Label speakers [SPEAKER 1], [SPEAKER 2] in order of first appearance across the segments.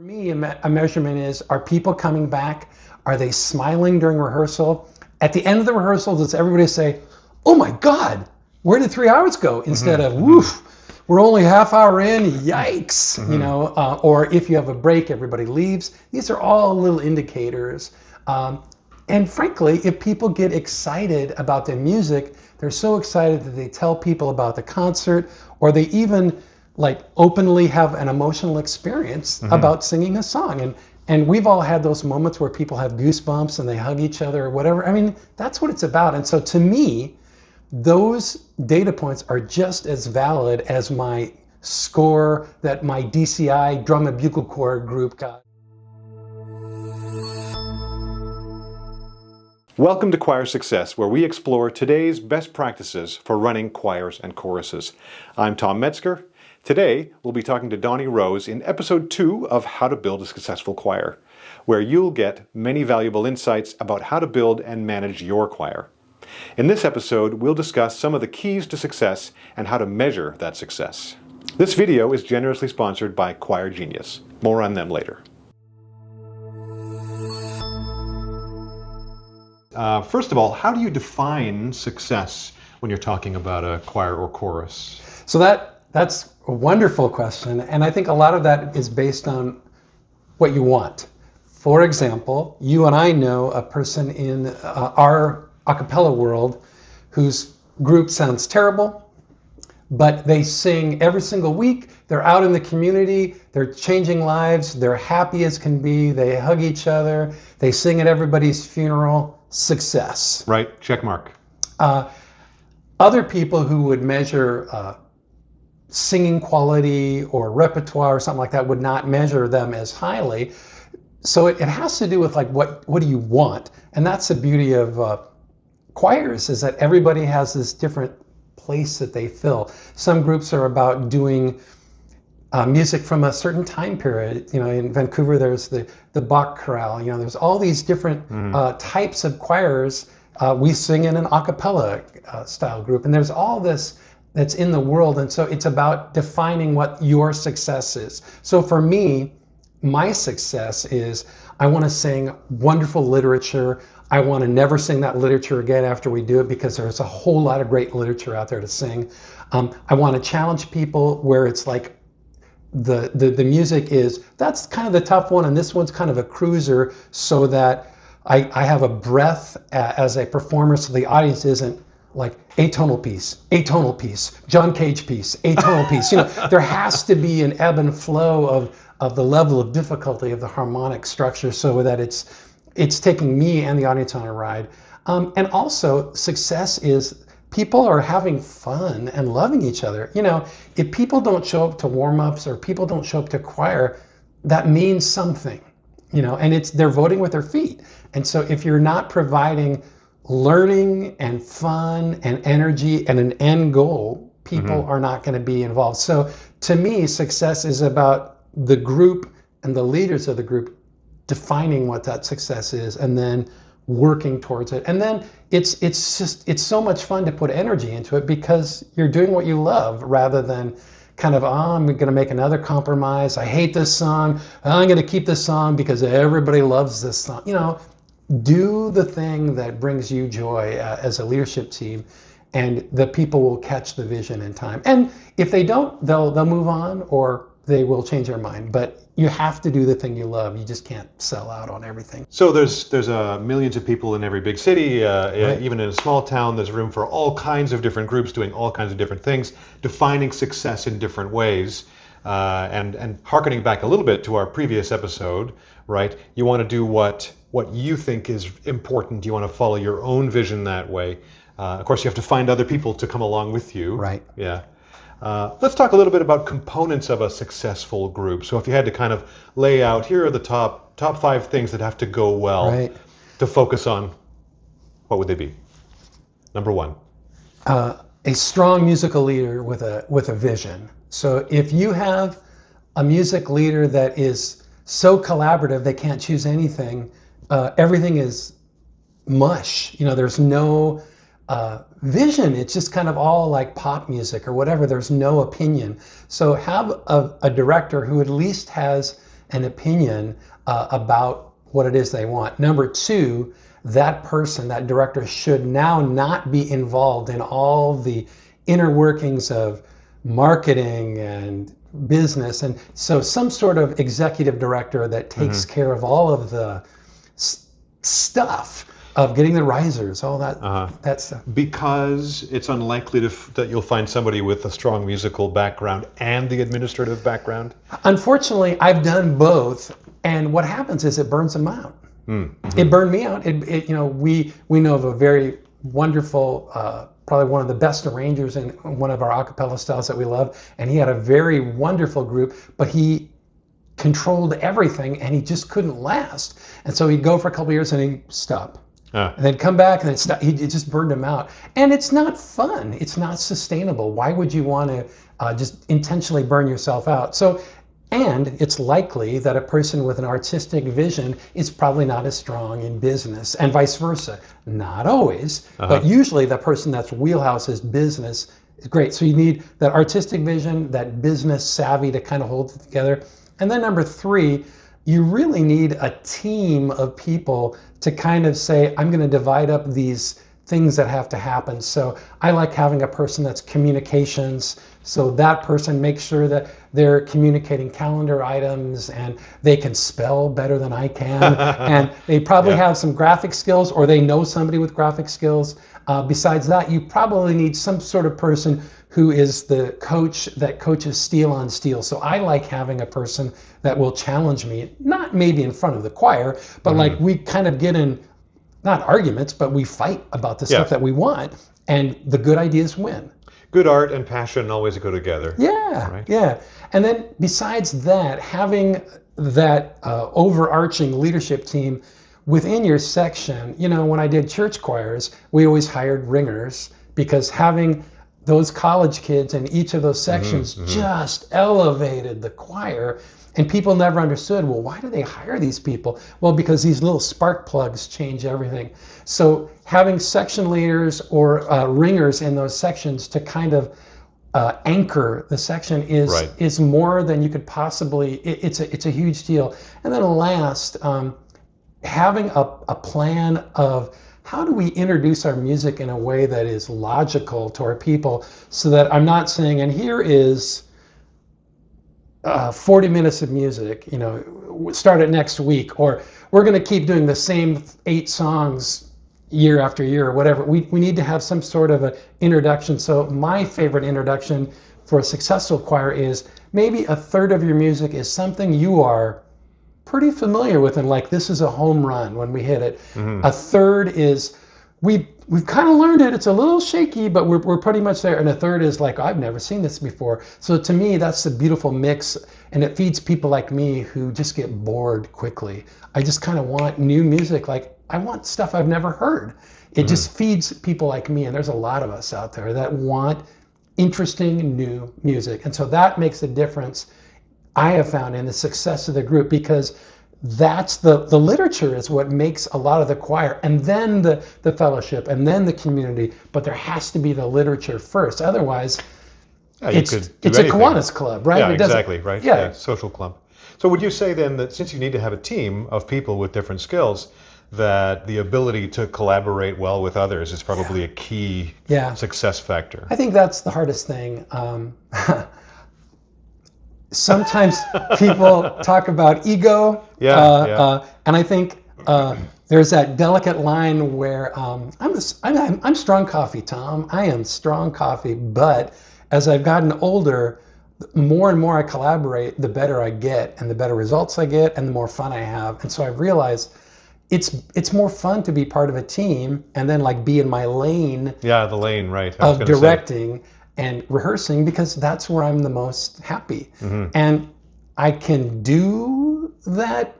[SPEAKER 1] me, a measurement is, are people coming back? Are they smiling during rehearsal? At the end of the rehearsal, does everybody say, oh my God, where did 3 hours go? Instead of, woof, we're only half hour in, yikes, you know, or if you have a break, everybody leaves. These are all little indicators. And frankly, if people get excited about their music, they're so excited that they tell people about the concert, or they even like openly have an emotional experience about singing a song. And we've all had those moments where people have goosebumps and they hug each other or whatever. I mean, that's what it's about. And so to me, those data points are just as valid as my score that my DCI drum and bugle corps group got.
[SPEAKER 2] Welcome to Choir Success, where we explore today's best practices for running choirs and choruses. I'm Tom Metzger. Today, we'll be talking to Donny Rose in episode 2 of How to Build a Successful Choir, where you'll get many valuable insights about how to build and manage your choir. In this episode, we'll discuss some of the keys to success and how to measure that success. This video is generously sponsored by Choir Genius. More on them later. First of all, how do you define success when you're talking about a choir or chorus?
[SPEAKER 1] So that's a wonderful question, and I think a lot of that is based on what you want. For example, you and I know a person in our a cappella world whose group sounds terrible, but they sing every single week. They're out in the community, they're changing lives, they're happy as can be, they hug each other, they sing at everybody's funeral. Success.
[SPEAKER 2] Right, check mark.
[SPEAKER 1] Other people who would measure singing quality or repertoire or something like that would not measure them as highly. So it has to do with like what do you want? And that's the beauty of choirs, is that everybody has this different place that they fill. Some groups are about doing music from a certain time period. You know, in Vancouver, there's the Bach chorale. You know, there's all these different types of choirs. We sing in an a cappella style group, and there's all this that's in the world. And so it's about defining what your success is. So for me, my success is I want to sing wonderful literature. I want to never sing that literature again after we do it, because there's a whole lot of great literature out there to sing. I want to challenge people where it's like, the music is, that's kind of the tough one, and this one's kind of a cruiser, so that I have a breath as a performer, so the audience isn't like atonal piece, John Cage piece, atonal piece. You know, there has to be an ebb and flow of the level of difficulty of the harmonic structure, so that it's taking me and the audience on a ride. And also, success is people are having fun and loving each other. You know, if people don't show up to warm-ups or people don't show up to choir, that means something, you know, and they're voting with their feet. And so if you're not providing learning and fun and energy and an end goal, people are not going to be involved. So to me, success is about the group and the leaders of the group defining what that success is, and then working towards it. And then it's so much fun to put energy into it, because you're doing what you love, rather than kind of, I'm going to make another compromise. I hate this song. I'm going to keep this song because everybody loves this song. You know, do the thing that brings you joy as a leadership team, and the people will catch the vision in time. And if they don't, they'll move on, or they will change their mind. But you have to do the thing you love. You just can't sell out on everything.
[SPEAKER 2] So there's millions of people in every big city. Right. Even in a small town, there's room for all kinds of different groups doing all kinds of different things, defining success in different ways. And hearkening back a little bit to our previous episode, right? You want to do what you think is important. You want to follow your own vision that way. Of course, you have to find other people to come along with you.
[SPEAKER 1] Right.
[SPEAKER 2] Yeah. Let's talk a little bit about components of a successful group. So if you had to kind of lay out, here are the top 5 things that have to go well to focus on, what would they be? Number 1.
[SPEAKER 1] A strong musical leader with a vision. So if you have a music leader that is so collaborative they can't choose anything, everything is mush. You know, there's no vision. It's just kind of all like pop music or whatever. There's no opinion. So have a director who at least has an opinion about what it is they want. Number two, that person, that director, should now not be involved in all the inner workings of marketing and business. And so some sort of executive director that takes care of all of the stuff of getting the risers, all that stuff.
[SPEAKER 2] Because it's unlikely that you'll find somebody with a strong musical background and the administrative background?
[SPEAKER 1] Unfortunately, I've done both, and what happens is it burns them out. It burned me out. We know of a very wonderful, probably one of the best arrangers in one of our a cappella styles that we love, and he had a very wonderful group, but he controlled everything, and he just couldn't last. And so he'd go for a couple of years and he'd stop. And then come back and then stop. It just burned him out. And it's not fun. It's not sustainable. Why would you want to just intentionally burn yourself out? So, and it's likely that a person with an artistic vision is probably not as strong in business, and vice versa. Not always, but usually the person that's wheelhouse is business is great. So you need that artistic vision, that business savvy to kind of hold it together. And then number three, you really need a team of people to kind of say, I'm going to divide up these things that have to happen. So I like having a person that's communications. So that person makes sure that they're communicating calendar items and they can spell better than I can. And they probably have some graphic skills, or they know somebody with graphic skills. Besides that, you probably need some sort of person who is the coach that coaches steel on steel. So I like having a person that will challenge me, not maybe in front of the choir, but like we kind of get in, not arguments, but we fight about the stuff that we want, and the good ideas win.
[SPEAKER 2] Good art and passion always go together.
[SPEAKER 1] Yeah, right? Yeah. And then besides that, having that overarching leadership team within your section, when I did church choirs, we always hired ringers, because having those college kids in each of those sections just elevated the choir. And people never understood, well, why do they hire these people? Well, because these little spark plugs change everything. So having section leaders or ringers in those sections to kind of anchor the section is more than you could possibly, it's a huge deal. And then last, having a plan of how do we introduce our music in a way that is logical to our people, so that I'm not saying, and here is 40 minutes of music, start it next week, or we're going to keep doing the same 8 songs year after year, or whatever. We need to have some sort of an introduction. So my favorite introduction for a successful choir is maybe a third of your music is something you are pretty familiar with, and like, this is a home run when we hit it. A third is we've kind of learned it, it's a little shaky, but we're pretty much there. And a third is like, I've never seen this before. So to me, that's a beautiful mix, and it feeds people like me who just get bored quickly. I just kind of want new music. Like, I want stuff I've never heard. It just feeds people like me, and there's a lot of us out there that want interesting new music. And so that makes a difference, I have found, in the success of the group, because that's the literature is what makes a lot of the choir, and then the fellowship, and then the community. But there has to be the literature first. Otherwise, it's a Kiwanis club, right?
[SPEAKER 2] Yeah, exactly, right? Yeah, social club. So would you say then that since you need to have a team of people with different skills, that the ability to collaborate well with others is probably a key success factor?
[SPEAKER 1] I think that's the hardest thing. Sometimes people talk about ego, and I think there's that delicate line where I'm strong coffee, Tom. I am strong coffee, but as I've gotten older, more and more I collaborate, the better I get, and the better results I get, and the more fun I have. And so I've realized it's more fun to be part of a team and then like be in my lane.
[SPEAKER 2] Yeah, the lane, right?
[SPEAKER 1] Of directing and rehearsing, because that's where I'm the most happy. And I can do that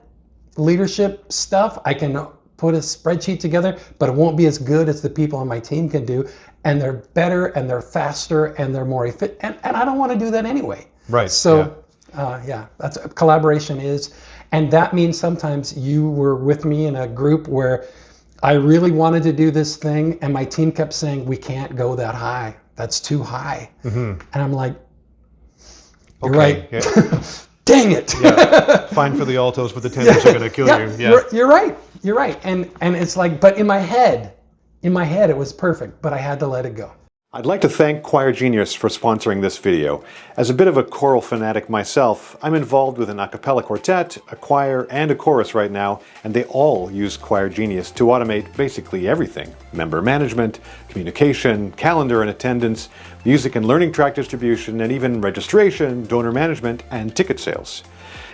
[SPEAKER 1] leadership stuff. I can put a spreadsheet together, but it won't be as good as the people on my team can do. And they're better, and they're faster, and they're more efficient. And I don't want to do that anyway.
[SPEAKER 2] Right.
[SPEAKER 1] So, that's collaboration is. And that means sometimes you were with me in a group where I really wanted to do this thing, and my team kept saying, we can't go that high. That's too high. And I'm like, you're right. dang it.
[SPEAKER 2] Yeah. Fine for the altos, but the tenors are going to kill you. Yeah.
[SPEAKER 1] You're right. You're right. And it's like, but in my head, it was perfect, but I had to let it go.
[SPEAKER 2] I'd like to thank Choir Genius for sponsoring this video. As a bit of a choral fanatic myself, I'm involved with an a cappella quartet, a choir, and a chorus right now, and they all use Choir Genius to automate basically everything. Member management, communication, calendar and attendance, music and learning track distribution, and even registration, donor management, and ticket sales.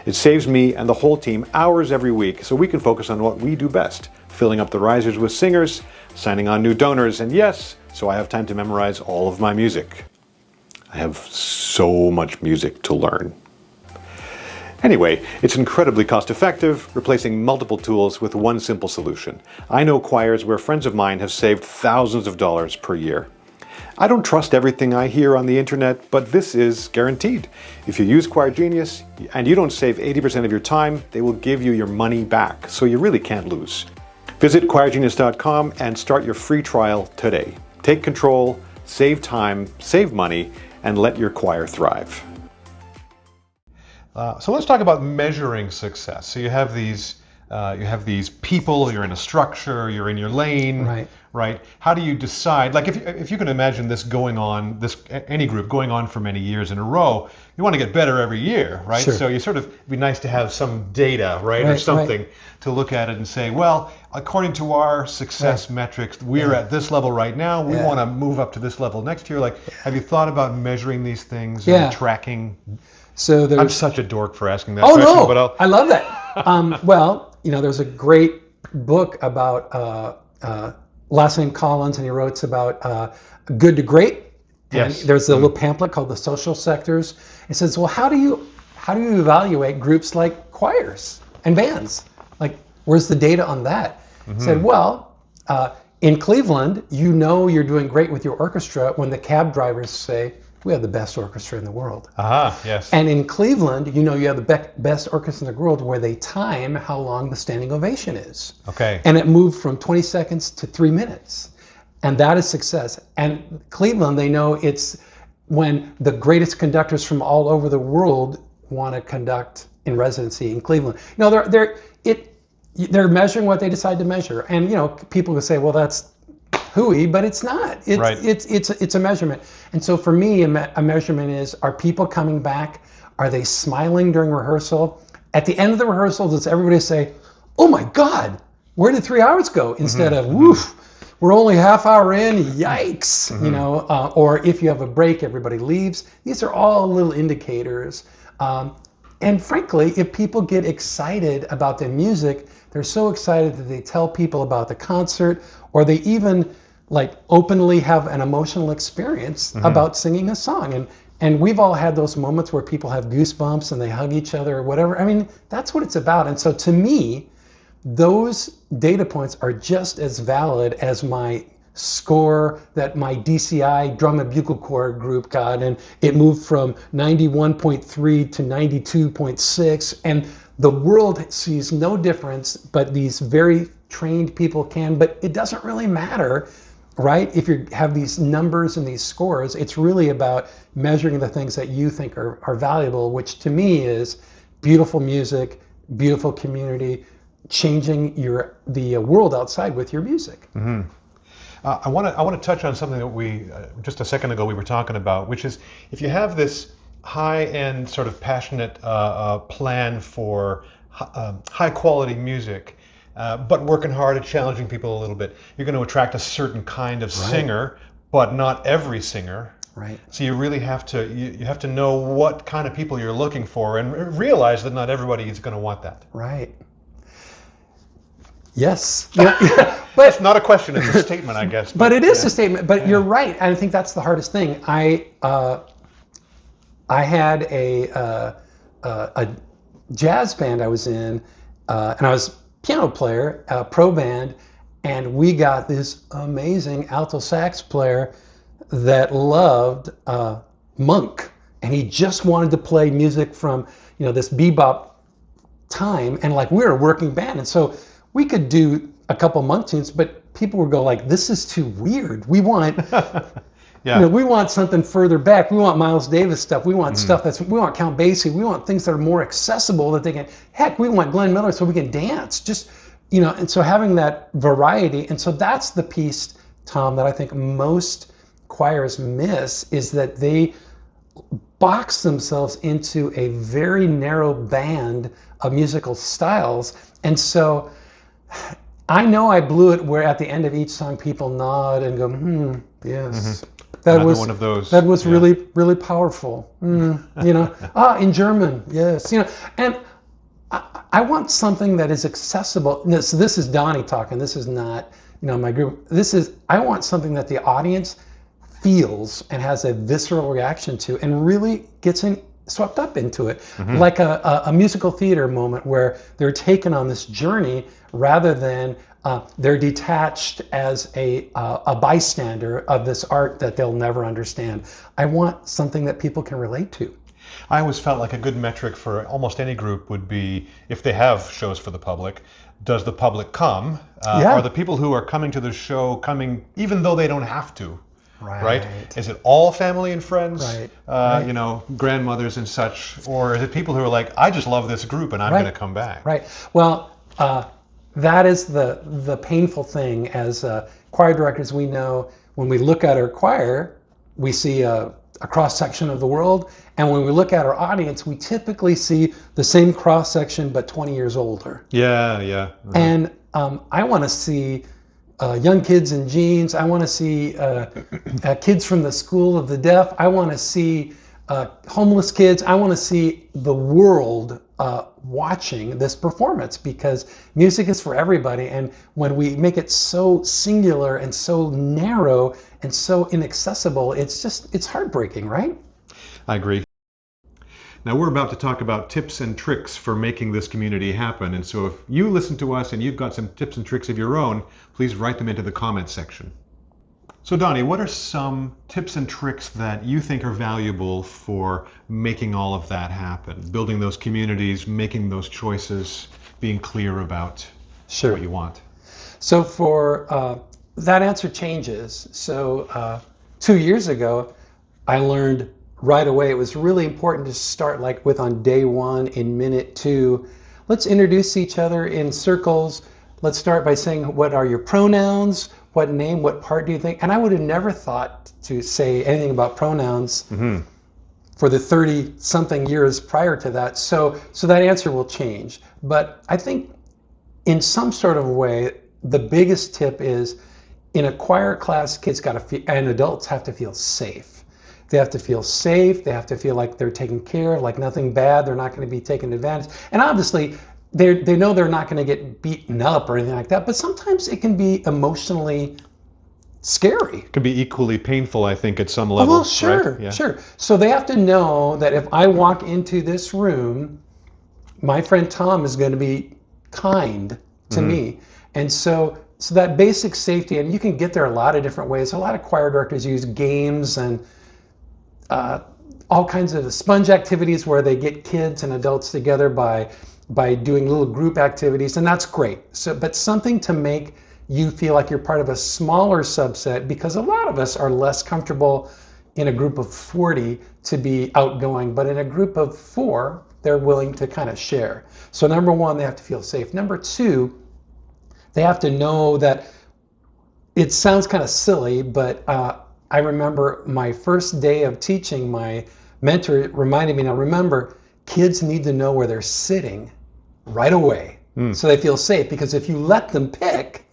[SPEAKER 2] It saves me and the whole team hours every week so we can focus on what we do best, filling up the risers with singers, signing on new donors, and yes, so I have time to memorize all of my music. I have so much music to learn. Anyway, it's incredibly cost-effective, replacing multiple tools with one simple solution. I know choirs where friends of mine have saved thousands of dollars per year. I don't trust everything I hear on the internet, but this is guaranteed. If you use Choir Genius and you don't save 80% of your time, they will give you your money back, so you really can't lose. Visit choirgenius.com and start your free trial today. Take control, save time, save money, and let your choir thrive. So let's talk about measuring success. So you have these people, you're in a structure, you're in your lane, right? How do you decide, like if you can imagine this going on, any group going on for many years in a row, you want to get better every year, right?
[SPEAKER 1] Sure.
[SPEAKER 2] So it'd be nice to have some data, right? Or something to look at it and say, well, according to our success metrics, we're at this level right now, we want to move up to this level next year. Like, have you thought about measuring these things and tracking?
[SPEAKER 1] So
[SPEAKER 2] I'm such a dork for asking that question.
[SPEAKER 1] No,
[SPEAKER 2] but
[SPEAKER 1] I love that. Well, there's a great book about last name Collins, and he wrote about good to great. And there's a little pamphlet called The Social Sectors. It says, well, how do you evaluate groups like choirs and bands? Like, where's the data on that? It said, well, in Cleveland, you're doing great with your orchestra when the cab drivers say, we have the best orchestra in the world.
[SPEAKER 2] Yes.
[SPEAKER 1] And in Cleveland, you have the best orchestra in the world where they time how long the standing ovation is.
[SPEAKER 2] Okay.
[SPEAKER 1] And it moved from 20 seconds to 3 minutes. And that is success. And Cleveland, they know it's when the greatest conductors from all over the world want to conduct in residency in Cleveland. They're measuring what they decide to measure. And people will say, well, that's hooey, but it's not. It's a measurement. And so for me, a measurement is, are people coming back? Are they smiling during rehearsal? At the end of the rehearsal, does everybody say, oh my God, where did 3 hours go? Instead of, woof, we're only half hour in, yikes. Or if you have a break, everybody leaves. These are all little indicators. And frankly, if people get excited about the music, they're so excited that they tell people about the concert, or they even openly have an emotional experience about singing a song. And we've all had those moments where people have goosebumps and they hug each other or whatever. I mean, that's what it's about. And so to me, those data points are just as valid as my score that my DCI drum and bugle corps group got, and it moved from 91.3 to 92.6, and the world sees no difference, but these very trained people can. But it doesn't really matter, right? If you have these numbers and these scores, it's really about measuring the things that you think are valuable, which to me is beautiful music, beautiful community, changing the world outside with your music.
[SPEAKER 2] I want to touch on something that we just a second ago we were talking about, which is if you have this high-end sort of passionate plan for high quality music, but working hard at challenging people a little bit, you're going to attract a certain kind of singer, but not every singer.
[SPEAKER 1] Right.
[SPEAKER 2] So you really have to you have to know what kind of people you're looking for, and realize that not everybody is going to want that.
[SPEAKER 1] Right. Yes.
[SPEAKER 2] But it's not a question, it's a statement, I guess.
[SPEAKER 1] But it is a statement. But you're right. I think that's the hardest thing. I had a jazz band I was in, and I was piano player, a pro band, and we got this amazing alto sax player that loved Monk, and he just wanted to play music from this bebop time, and we were a working band, and so we could do a couple Monk tunes, but people would go this is too weird. We want
[SPEAKER 2] Yeah.
[SPEAKER 1] You know, we want something further back. We want Miles Davis stuff. We want stuff we want Count Basie. We want things that are more accessible that they can, heck, we want Glenn Miller so we can dance. Just, you know, and so having that variety. And so that's the piece, Tom, that I think most choirs miss, is that they box themselves into a very narrow band of musical styles. And so I know I blew it where at the end of each song people nod and go, yes. That
[SPEAKER 2] Another
[SPEAKER 1] was
[SPEAKER 2] one of those.
[SPEAKER 1] That was really, really powerful. You know, in German, yes. You know, and I want something that is accessible. So this is Donny talking. This is not, you know, my group. I want something that the audience feels and has a visceral reaction to, and really gets swept up into it, like a musical theater moment where they're taken on this journey rather than they're detached as a bystander of this art that they'll never understand. I want something that people can relate to.
[SPEAKER 2] I always felt like a good metric for almost any group would be, if they have shows for the public, does the public come? Are the people who are coming to the show coming even though they don't have to? Right? Is it all family and friends, you know, grandmothers and such? Or is it people who are like, I just love this group and I'm going to come back?
[SPEAKER 1] Right. Well, that is the painful thing. As choir directors, we know when we look at our choir, we see a cross-section of the world. And when we look at our audience, we typically see the same cross-section but 20 years older.
[SPEAKER 2] Yeah.
[SPEAKER 1] And I want to see young kids in jeans. I want to see kids from the School of the Deaf. I want to see homeless kids. I want to see the world watching this performance, because music is for everybody. And when we make it so singular and so narrow and so inaccessible, it's heartbreaking, right?
[SPEAKER 2] I agree. Now we're about to talk about tips and tricks for making this community happen. And so if you listen to us and you've got some tips and tricks of your own, please write them into the comments section. So Donny, what are some tips and tricks that you think are valuable for making all of that happen? Building those communities, making those choices, being clear about what you want.
[SPEAKER 1] So for that answer changes. So 2 years ago, I learned right away it was really important to start like with on day one in minute 2. Let's introduce each other in circles. Let's start by saying, what are your pronouns? What name, what part do you think? And I would have never thought to say anything about pronouns for the 30-something years prior to that. So that answer will change. But I think in some sort of way, the biggest tip is in a choir class, kids got to feel, and adults have to feel safe. They have to feel safe. They have to feel like they're taken care of, like nothing bad. They're not going to be taken advantage. And obviously, they know they're not going to get beaten up or anything like that, but sometimes it can be emotionally scary.
[SPEAKER 2] It can be equally painful, I think, at some level.
[SPEAKER 1] Well, sure,
[SPEAKER 2] right? Yeah.
[SPEAKER 1] Sure. So they have to know that if I walk into this room, my friend Tom is going to be kind to me. And so that basic safety, and you can get there a lot of different ways. A lot of choir directors use games and all kinds of sponge activities where they get kids and adults together by doing little group activities, and that's great. So, but something to make you feel like you're part of a smaller subset, because a lot of us are less comfortable in a group of 40 to be outgoing, but in a group of 4, they're willing to kind of share. So number 1, they have to feel safe. Number 2, they have to know that it sounds kind of silly, but I remember my first day of teaching, my mentor reminded me, now remember, kids need to know where they're sitting right away so they feel safe, because if you let them pick,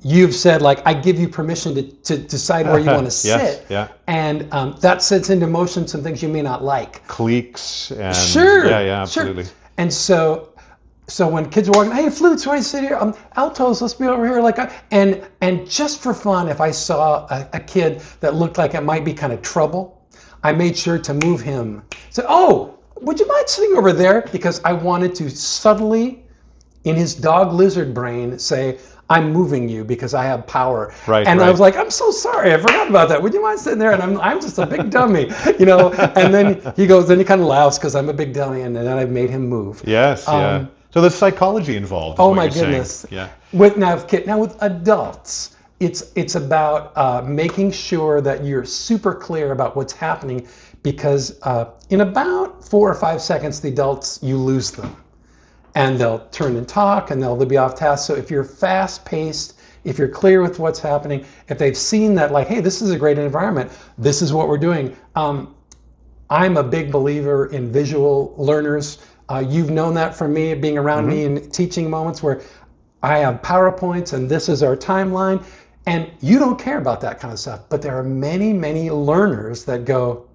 [SPEAKER 1] you've said, like, I give you permission to decide where you want to sit. And that sets into motion some things you may not like.
[SPEAKER 2] Cliques and
[SPEAKER 1] yeah,
[SPEAKER 2] absolutely.
[SPEAKER 1] Sure. And so when kids are walking, hey, flutes, why do you sit here? Altos, let's be over here. And just for fun, if I saw a kid that looked like it might be kind of trouble, I made sure to move him. So, oh, would you mind sitting over there? Because I wanted to subtly, in his dog lizard brain, say, I'm moving you because I have power.
[SPEAKER 2] Right.
[SPEAKER 1] I was like, I'm so sorry, I forgot about that. Would you mind sitting there? And I'm just a big dummy, you know. And then he goes, then he kind of laughs because I'm a big dummy, and then I made him move.
[SPEAKER 2] Yes. So there's psychology involved.
[SPEAKER 1] Oh my goodness.
[SPEAKER 2] Yeah.
[SPEAKER 1] With adults, it's about making sure that you're super clear about what's happening, because in about 4 or 5 seconds, the adults, you lose them. And they'll turn and talk, and they'll be off task. So if you're fast-paced, if you're clear with what's happening, if they've seen that, like, hey, this is a great environment, this is what we're doing. I'm a big believer in visual learners. You've known that from me, being around me in teaching moments where I have PowerPoints and this is our timeline, and you don't care about that kind of stuff. But there are many, many learners that go,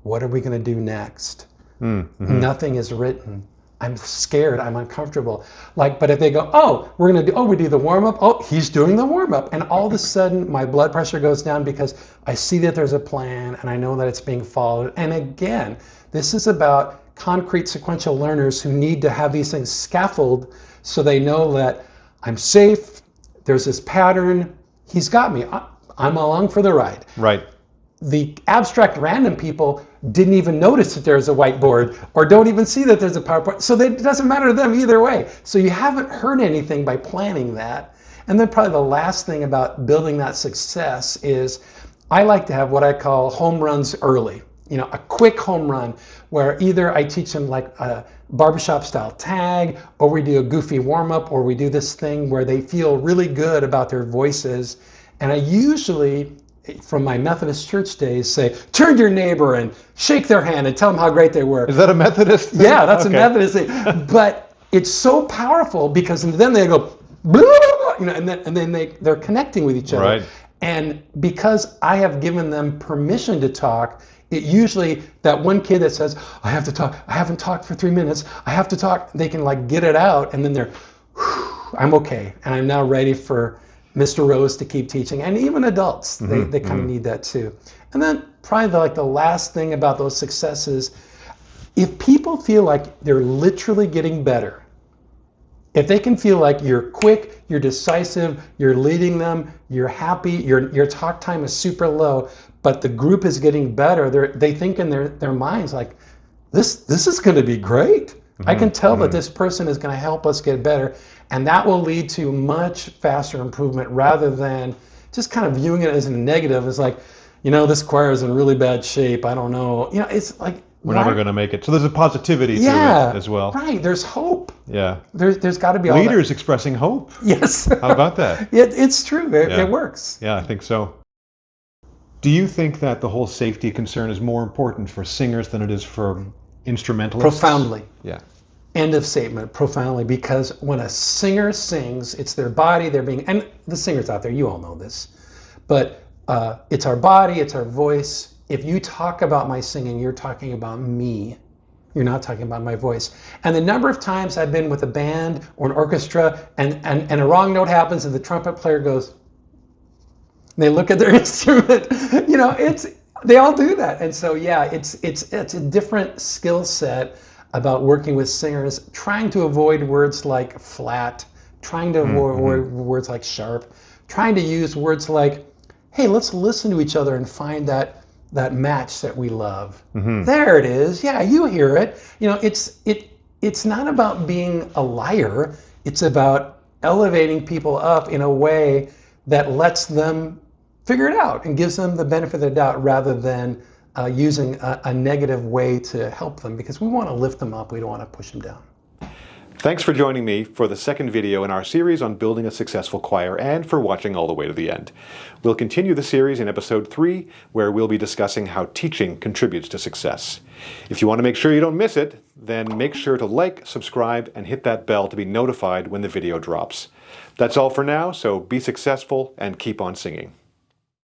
[SPEAKER 1] what are we going to do next? Nothing is written. I'm scared, I'm uncomfortable. Like, but if they go, oh, we do the warm-up. Oh, he's doing the warm-up. And all of a sudden my blood pressure goes down because I see that there's a plan and I know that it's being followed. And again, this is about concrete sequential learners who need to have these things scaffolded so they know that I'm safe, there's this pattern, he's got me, I'm along for the ride.
[SPEAKER 2] Right.
[SPEAKER 1] The abstract random people didn't even notice that there's a whiteboard or don't even see that there's a PowerPoint. So it doesn't matter to them either way. So you haven't heard anything by planning that. And then probably the last thing about building that success is I like to have what I call home runs early. You know, a quick home run where either I teach them like a barbershop style tag, or we do a goofy warm up, or we do this thing where they feel really good about their voices. And I usually, from my Methodist church days, say, turn to your neighbor and shake their hand and tell them how great they were.
[SPEAKER 2] Is that a Methodist thing?
[SPEAKER 1] Yeah, that's okay. A Methodist thing. But it's so powerful because then they go, blah, you know, and then they're connecting with each other.
[SPEAKER 2] Right.
[SPEAKER 1] And because I have given them permission to talk, it usually, that one kid that says, I have to talk, I haven't talked for 3 minutes, I have to talk, they can like get it out, and then they're, I'm okay, and I'm now ready for Mr. Rose to keep teaching. And even adults, they kind of need that too. And then probably the last thing about those successes, if people feel like they're literally getting better, if they can feel like you're quick, you're decisive, you're leading them, you're happy, your talk time is super low, but the group is getting better, they think in their minds like, this is going to be great. I can tell that this person is going to help us get better, and that will lead to much faster improvement rather than just kind of viewing it as a negative. It's like, you know, this choir is in really bad shape. I don't know. You know, it's like,
[SPEAKER 2] we're never going to make it. So there's a positivity to it as well.
[SPEAKER 1] Right. There's hope.
[SPEAKER 2] Yeah.
[SPEAKER 1] There's got to be
[SPEAKER 2] leaders expressing hope.
[SPEAKER 1] Yes.
[SPEAKER 2] How about that?
[SPEAKER 1] It's true. It works.
[SPEAKER 2] Yeah, I think so. Do you think that the whole safety concern is more important for singers than it is for instrumentalists?
[SPEAKER 1] Profoundly.
[SPEAKER 2] Yeah.
[SPEAKER 1] End of statement. Profoundly, because when a singer sings, it's their body, and the singers out there, you all know this, but it's our body, it's our voice. If you talk about my singing, you're talking about me. You're not talking about my voice. And the number of times I've been with a band or an orchestra and a wrong note happens and the trumpet player goes, and they look at their instrument, you know, they all do that. And so, yeah, it's a different skill set about working with singers, trying to avoid words like flat, trying to avoid words like sharp, trying to use words like, hey, let's listen to each other and find that match that we love. There it is. Yeah, you hear it. You know, it's not about being a liar. It's about elevating people up in a way that lets them figure it out and gives them the benefit of the doubt rather than using a negative way to help them, because we want to lift them up. We don't want to push them down.
[SPEAKER 2] Thanks for joining me for the second video in our series on building a successful choir, and for watching all the way to the end. We'll continue the series in episode 3, where we'll be discussing how teaching contributes to success. If you want to make sure you don't miss it, then make sure to like, subscribe, and hit that bell to be notified when the video drops. That's all for now, so be successful and keep on singing.